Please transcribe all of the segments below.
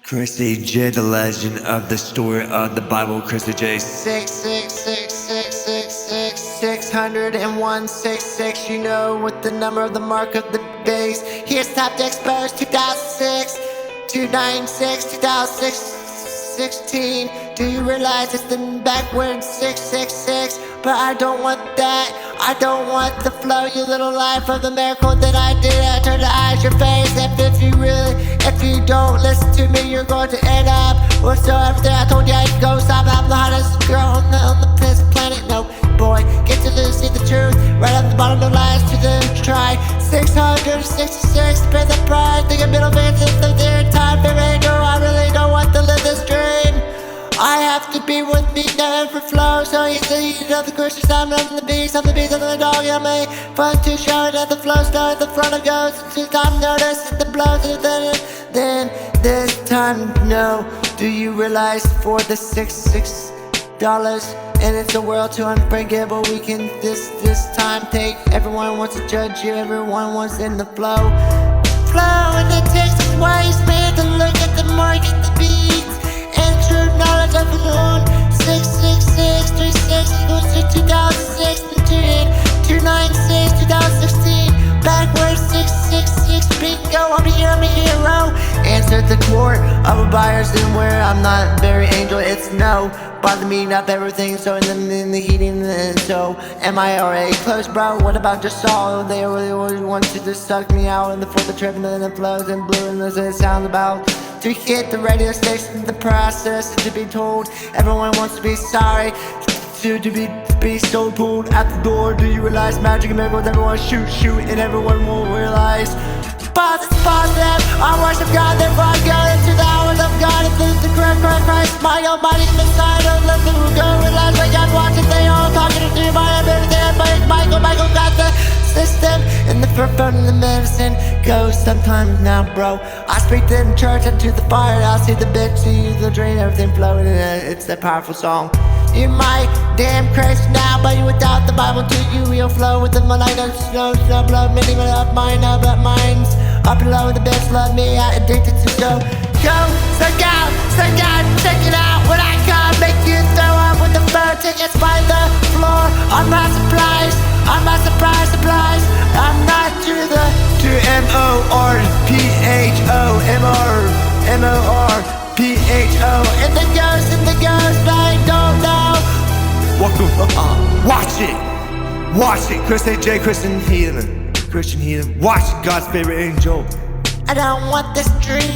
Chrissy J, the legend of the story of the Bible. Chrissy J. 666. You know what the number of the mark of the base. Here's top to expose 2006, 296, 2016. Do you realize it's the backwards 666? But I don't want that. I don't want the flow, you little life of the miracle that I did. I turn to eyes your face. If you don't listen to me, you're going to end up with so everything I told you I could go stop. I'm the hottest girl on this planet. No, boy, get to see the truth. Right at the bottom of lies to the try. 666, pay the price. Think a middle finger since the time. Baby, no, I really don't want to live this dream. I have to be with me, never flow. So you know the Christian side, I'm the beast, I'm the dog. I'm a fun to show it at the flow, start at the front of goes. Two time notice at the blows, then this time, no. Do you realize for the $6 and it's a world too unforgivable? We can this time take. Everyone wants to judge you, everyone wants in the flow, and it takes a wise man to look at the market, the beats. True knowledge of his own. 66636 equals to 2006 and 296 2016. Backwards 666 bingo. I'm a hero. Answer the court of a buyer's and where I'm not very angel. It's no. Bother me not everything. So in the heating and so am I already close, bro? What about just all? They really want to just suck me out and for the trip and then it flows and blue and it sounds about to hit the radio station, the process to be told. Everyone wants to be sorry, to be so pulled at the door. Do you realize magic and miracles? Everyone shoot, and everyone won't realize. Pause them. I worship God, therefore I go into the hours of God. If it's the Christ, my almighty Messiah. Don't let them go, realize what God watching. They all talking to you, my ability. Michael got the system and the phone and the medicine goes sometimes now, bro. I speak to the church and to the fire. I see the bitch, see the drain, everything flowing, and it's a powerful song. You might damn crazy now, but you without the Bible to you, you'll flow with the like a snow blow. Many up mine, but mine's up below. The bitch love me, I addicted to go. Check out, check it out. When I come, make you throw up with the bird tickets by the floor. On my supplies, supplies. I'm not to M-O-R-P-H-O And the ghost, I don't know. Watch it, Chrissy J, Christian Heathen. Watch God's favorite angel. I don't want this dream.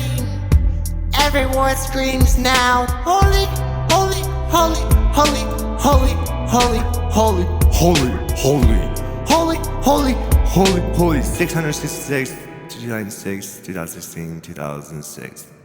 Everyone screams now. Holy, holy, holy, holy, holy, holy, holy, holy, holy, holy, holy, Holy. 666, 296, 2016, 2006. Back.